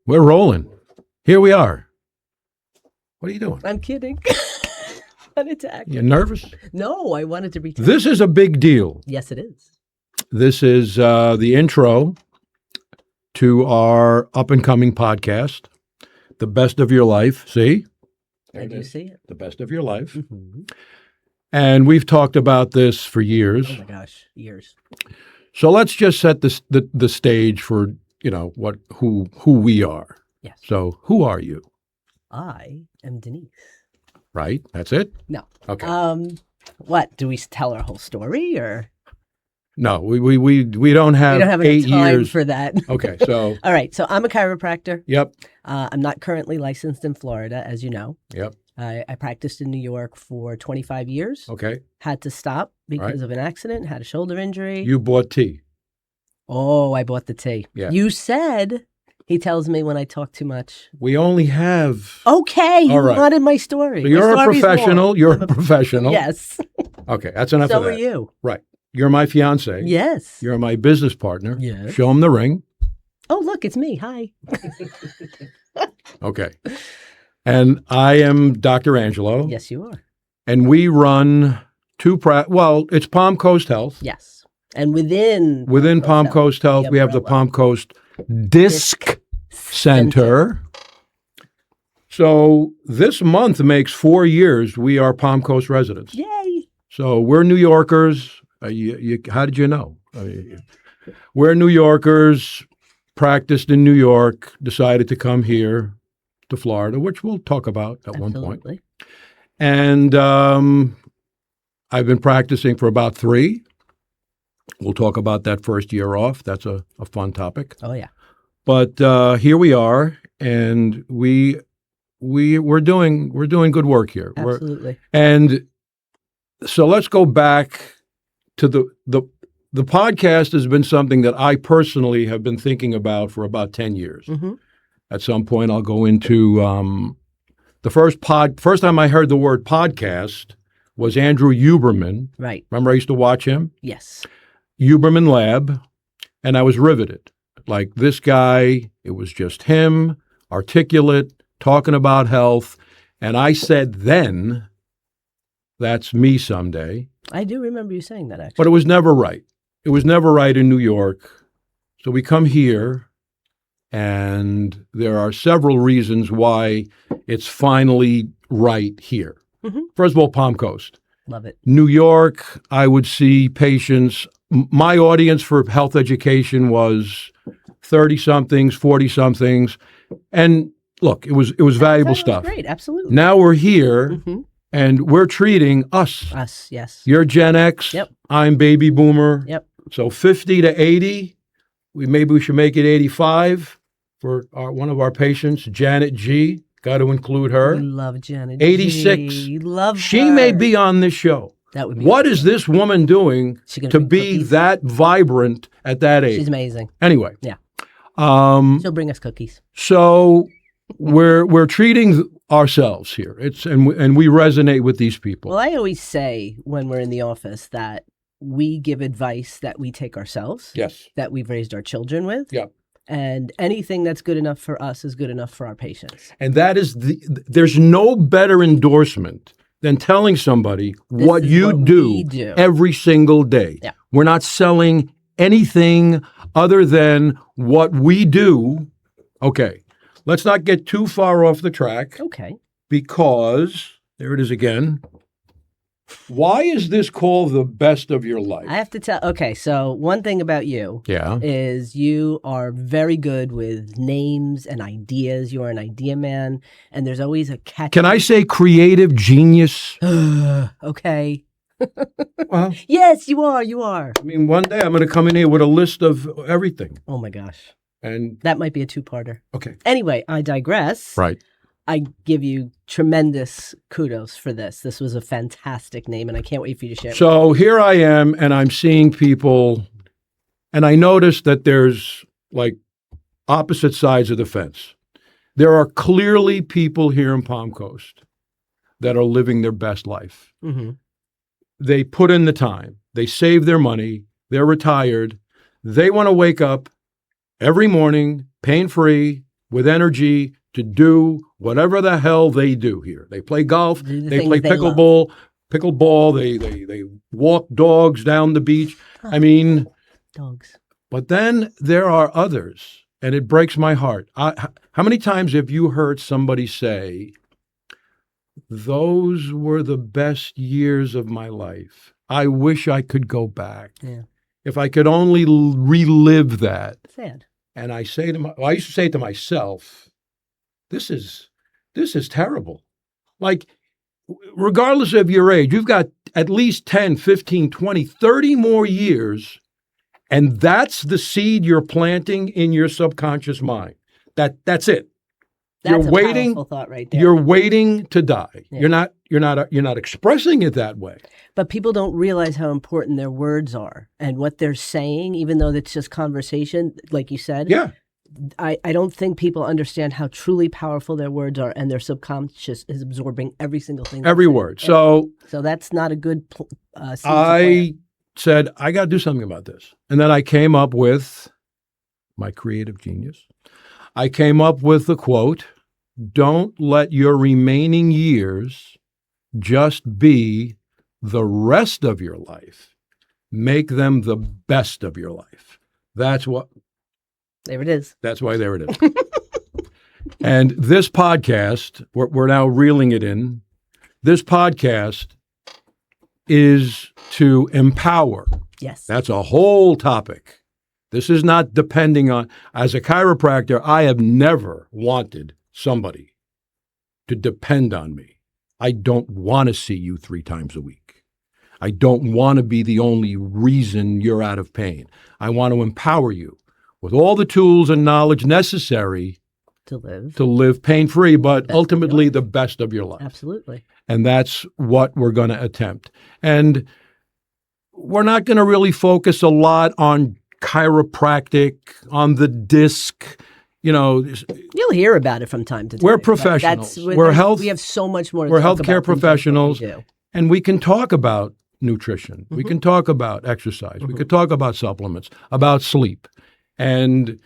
We're rolling. Here we are. What are you doing? I'm kidding. An attack. You nervous? No, I wanted to pretend. This is a big deal. Yes, it is. This is the intro to our up-and-coming podcast, The Best of Your Life. See? I do see it. The Best of Your Life. Mm-hmm. And we've talked about this for years. Oh my gosh, years. So let's just set the stage for, who we are. Yes. So who are you? I am Denise. Right? That's it? No. Okay. What? Do we tell our whole story or? No, we don't have, We don't have 8 enough time years. for that. Okay, so. All right. So I'm a chiropractor. Yep. I'm not currently licensed in Florida, as you know. Yep. I practiced in New York for 25 years. Okay. Had to stop because of an accident, had a shoulder injury. You bought tea. Oh, I bought the tea. Yeah. You said he tells me when I talk too much. We only have. Okay, you All right. wanted my story. So you're My a story's professional. long. You're a professional. Yes. Okay, that's enough So of that. are you. Right. You're my fiancée. Yes. You're my business partner. Yes. Show him the ring. Oh, look, it's me. Hi. Okay. And I am Dr. Angelo. Yes, you are. And we run it's Palm Coast Health. Yes. And within Palm Coast Health, we have the umbrella. Palm Coast Disc Center. So this month makes 4 years we are Palm Coast residents. Yay. So we're New Yorkers. How did you know? We're New Yorkers, practiced in New York, decided to come here to Florida, which we'll talk about at one point. Absolutely. And I've been practicing for about 3. We'll talk about that first year off. That's a fun topic. Oh, yeah. But here we are, and we're doing good work here. Absolutely. And so let's go back to the podcast has been something that I personally have been thinking about for about 10 years. Mm-hmm. At some point, I'll go into the first time I heard the word podcast was Andrew Huberman. Right. Remember, I used to watch him? Yes. Huberman Lab, and I was riveted. Like this guy, it was just him, articulate, talking about health. And I said then, that's me someday. I do remember you saying that, actually. But it was never right. It was never right in New York. So we come here, and there are several reasons why it's finally right here. Mm-hmm. First of all, Palm Coast. Love it. New York, I would see patients. My audience for health education was 30-somethings, 40-somethings. And look, it was valuable That was stuff. Great, absolutely. Now we're here, Mm-hmm. and we're treating us. Us, yes. You're Gen X. Yep. I'm baby boomer. Yep. So 50 to 80, maybe we should make it 85 for one of our patients, Janet G. Got to include her. We love Janet. 86. G. Love She her. may be on this show. That would be. What is this woman doing She gonna to bring be cookies? that vibrant at that age? She's amazing. Anyway. Yeah. Um, She'll bring us cookies. so we're treating ourselves here. And we resonate with these people. Well, I always say when we're in the office that we give advice that we take ourselves, Yes. that we've raised our children with. Yep. And anything that's good enough for us is good enough for our patients. And that is there's no better endorsement than telling somebody what is you what we do do. every single day. Yeah. We're not selling anything other than what we do. Okay, let's not get too far off the track Okay. because, there it is again. Why is this called the best of your life? I have to tell. Okay. So one thing about you Yeah. is you are very good with names and ideas. You are an idea man. And there's always a catch. Can I say creative genius? Okay. Well, Yes, you are. You are. I mean, one day I'm going to come in here with a list of everything. Oh my gosh. And, That might be a 2-parter. okay. Anyway, I digress. Right. I give you tremendous kudos for this. This was a fantastic name, and I can't wait for you to share it. So here I am, and I'm seeing people, and I notice that there's like opposite sides of the fence. There are clearly people here in Palm Coast that are living their best life. Mm-hmm. They put in the time. They save their money. They're retired. They want to wake up every morning, pain-free, with energy to do whatever the hell they do here. They play golf, Do the they things play they love. pickleball, they walk dogs down the beach. I mean, Dogs. but then there are others, and it breaks my heart. How many times have you heard somebody say, those were the best years of my life. I wish I could go back. Yeah. If I could only relive that. Sad. And I say I used to say to myself, this is terrible. Like, regardless of your age, you've got at least 10, 15, 20, 30 more years, and that's the seed you're planting in your subconscious mind. That's it. That's You're a waiting. powerful thought right there. You're waiting to die. Yeah. You're not expressing it that way. But people don't realize how important their words are and what they're saying, even though it's just conversation, like you said. Yeah. I don't think people understand how truly powerful their words are, and their subconscious is absorbing every single thing. Every word. So that's not a good seed to plant. I said, I got to do something about this. And then I came up with my creative genius. I came up with the quote, don't let your remaining years just be the rest of your life. Make them the best of your life. There it is. That's why there it is. And this podcast, we're now reeling it in. This podcast is to empower. Yes. That's a whole topic. This is not depending on, as a chiropractor, I have never wanted somebody to depend on me. I don't want to see you 3 times a week. I don't want to be the only reason you're out of pain. I want to empower you with all the tools and knowledge necessary to live pain-free, but ultimately the best of your life. Absolutely. And that's what we're going to attempt. And we're not going to really focus a lot on chiropractic, on the disc. You'll hear about it from time to time. We're professionals. We have so much more. We're healthcare professionals, and we can talk about nutrition. We can talk about exercise. We could talk about supplements, about sleep. And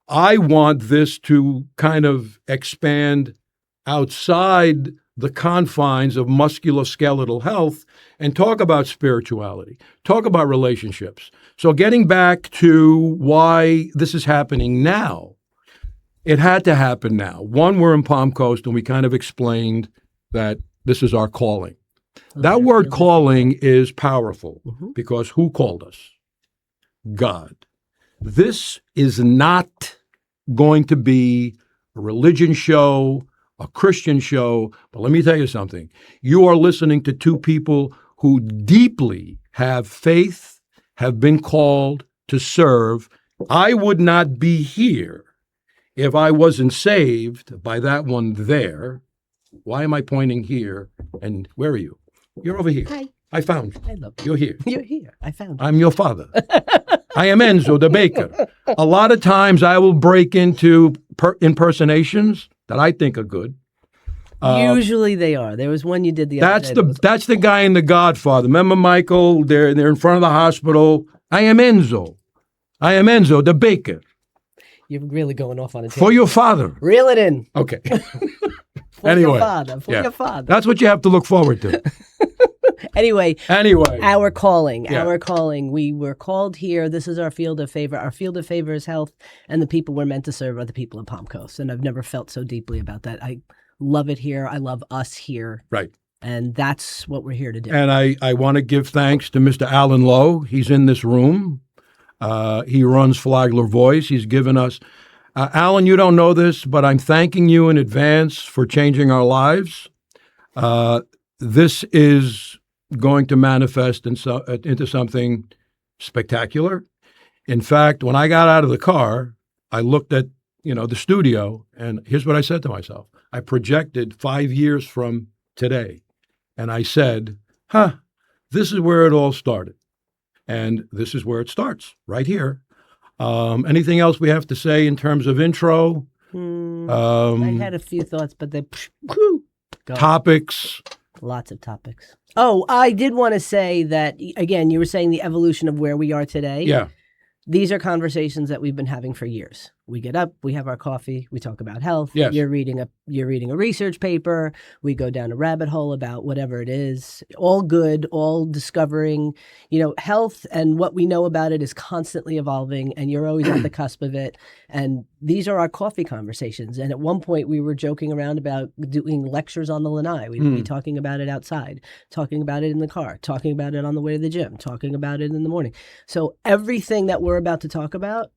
I want this to kind of expand outside the confines of musculoskeletal health and talk about spirituality, talk about relationships. So getting back to why this is happening now, it had to happen now. One, we're in Palm Coast, and we kind of explained that this is our calling. That word calling is powerful because who called us? God. This is not going to be a religion show, a Christian show, but let me tell you something. You are listening to 2 people who deeply have faith, have been called to serve. I would not be here if I wasn't saved by that one there. Why am I pointing here? And where are you? You're over here. Hi. I found you. I love you. You're here. You're here. I found you. I'm your father. I am Enzo, the baker. A lot of times I will break into impersonations that I think are good. Usually they are. There was one you did the other day. That's the guy in The Godfather. Remember Michael? They're in front of the hospital. I am Enzo. I am Enzo, the baker. You're really going off on a tangent. For your father. Reel it in. Okay. For your father. For your father. That's what you have to look forward to. Anyway, our calling, Yeah. our calling. We were called here. This is our field of favor. Our field of favor is health, and the people we're meant to serve are the people of Palm Coast. And I've never felt so deeply about that. I love it here. I love us here. Right. And that's what we're here to do. And I want to give thanks to Mr. Alan Lowe. He's in this room. He runs Flagler Voice. He's given us, Alan, you don't know this, but I'm thanking you in advance for changing our lives. This is going to manifest into something spectacular. In fact, when I got out of the car, I looked at, the studio, and here's what I said to myself. I projected 5 years from today, and I said, this is where it all started. And this is where it starts, right here. Anything else we have to say in terms of intro? I had a few thoughts, but they topics. Lots of topics. Oh, I did want to say that, again, you were saying the evolution of where we are today. Yeah. These are conversations that we've been having for years. We get up, we have our coffee, we talk about health. Yes. You're reading a research paper, we go down a rabbit hole about whatever it is. All good, all discovering, health, and what we know about it is constantly evolving, and you're always at the cusp of it. And these are our coffee conversations. And at one point we were joking around about doing lectures on the lanai. We'd be talking about it outside, talking about it in the car, talking about it on the way to the gym, talking about it in the morning. So everything that we're about to talk about,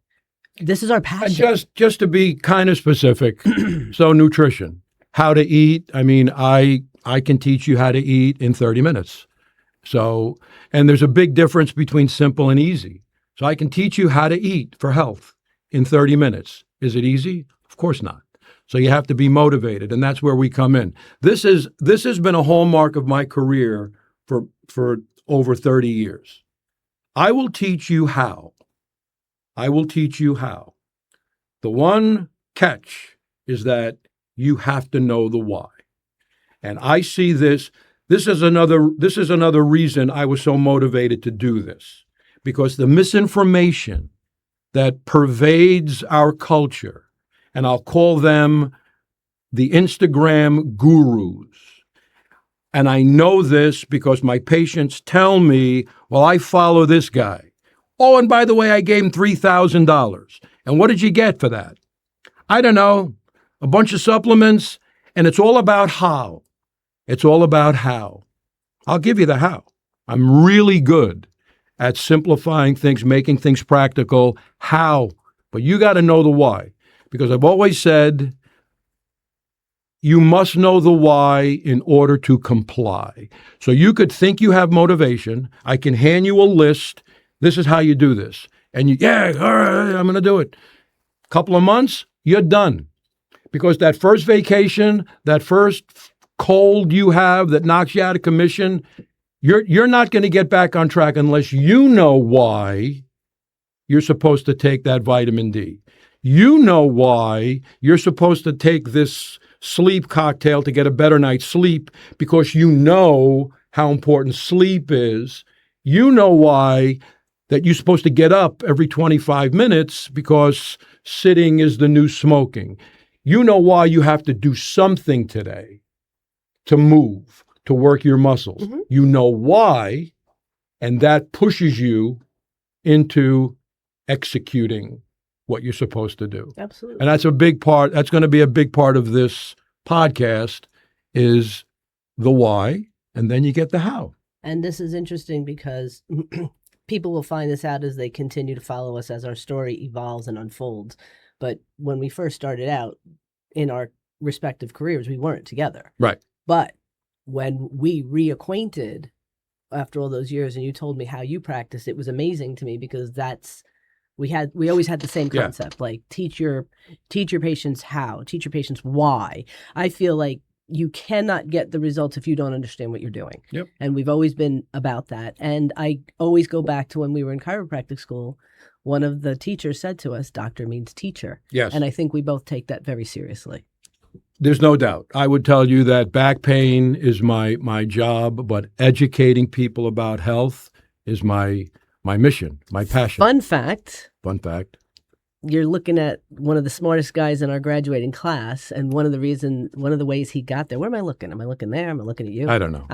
this is our passion. And just to be kind of specific, so nutrition, how to eat. I mean, I can teach you how to eat in 30 minutes. So, and there's a big difference between simple and easy. So I can teach you how to eat for health in 30 minutes. Is it easy? Of course not. So you have to be motivated, and that's where we come in. This has been a hallmark of my career for over 30 years. I will teach you how. I will teach you how. The one catch is that you have to know the why. And I see this is another reason I was so motivated to do this, because the misinformation that pervades our culture, and I'll call them the Instagram gurus. And I know this because my patients tell me, well, I follow this guy. Oh, and by the way, I gave him $3,000. And what did you get for that? I don't know, a bunch of supplements, and it's all about how. It's all about how. I'll give you the how. I'm really good at simplifying things, making things practical. How? But you got to know the why. Because I've always said, you must know the why in order to comply. So you could think you have motivation. I can hand you a list. This is how you do this. And all right, I'm going to do it. Couple of months, you're done. Because that first vacation, that first cold you have that knocks you out of commission, you're not going to get back on track unless you know why you're supposed to take that vitamin D. You know why you're supposed to take this sleep cocktail to get a better night's sleep, because you know how important sleep is. You know why that you're supposed to get up every 25 minutes because sitting is the new smoking. You know why you have to do something today to move, to work your muscles. Mm-hmm. You know why, and that pushes you into executing what you're supposed to do. Absolutely. And that's a big part. That's going to be a big part of this podcast, is the why, and then you get the how. And this is interesting because people will find this out as they continue to follow us as our story evolves and unfolds. But when we first started out in our respective careers, we weren't together. Right. But when we reacquainted after all those years and you told me how you practiced, it was amazing to me, because we always had the same concept, like teach your patients how, teach your patients why. I feel like you cannot get the results if you don't understand what you're doing. Yep. And we've always been about that. And I always go back to when we were in chiropractic school, one of the teachers said to us, doctor means teacher. Yes. And I think we both take that very seriously. There's no doubt. I would tell you that back pain is my job, but educating people about health is my mission, my passion. Fun fact. You're looking at one of the smartest guys in our graduating class, and one of the ways he got there. Where am I looking? Am I looking there? Am I looking at you? I don't know.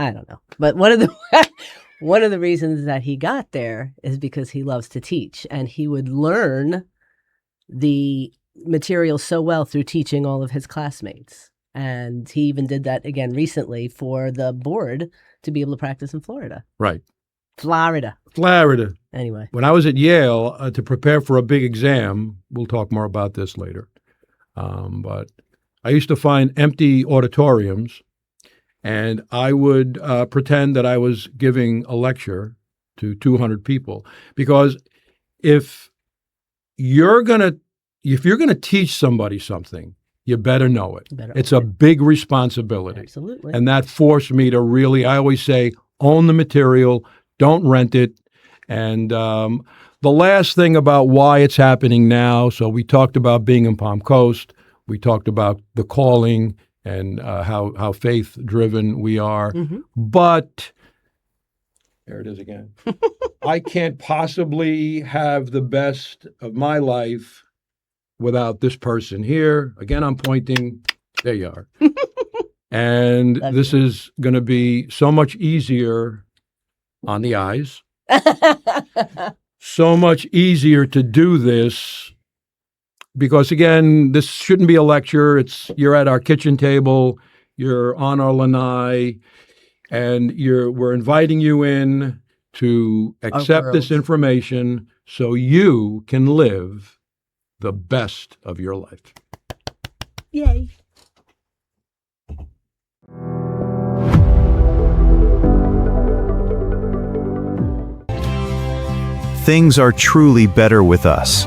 But one of the reasons that he got there is because he loves to teach, and he would learn the material so well through teaching all of his classmates. And he even did that again recently for the board to be able to practice in Florida. Right. Florida. Anyway. When I was at Yale to prepare for a big exam, we'll talk more about this later, but I used to find empty auditoriums, and I would pretend that I was giving a lecture to 200 people, because if you're going to teach somebody something, you better know it. It's a big responsibility. Absolutely. And that forced me to really, I always say, own the material, don't rent it. And the last thing about why it's happening now, so we talked about being in Palm Coast, we talked about the calling and how faith-driven we are, but there it is again. I can't possibly have the best of my life without this person here. Again, I'm pointing. There you are. And Love this you. is going to be so much easier on the eyes, so much easier to do this because, again, this shouldn't be a lecture. You're at our kitchen table, you're on our lanai, and we're inviting you in to accept this world. information so you can live the best of your life. Yay. Things are truly better with us.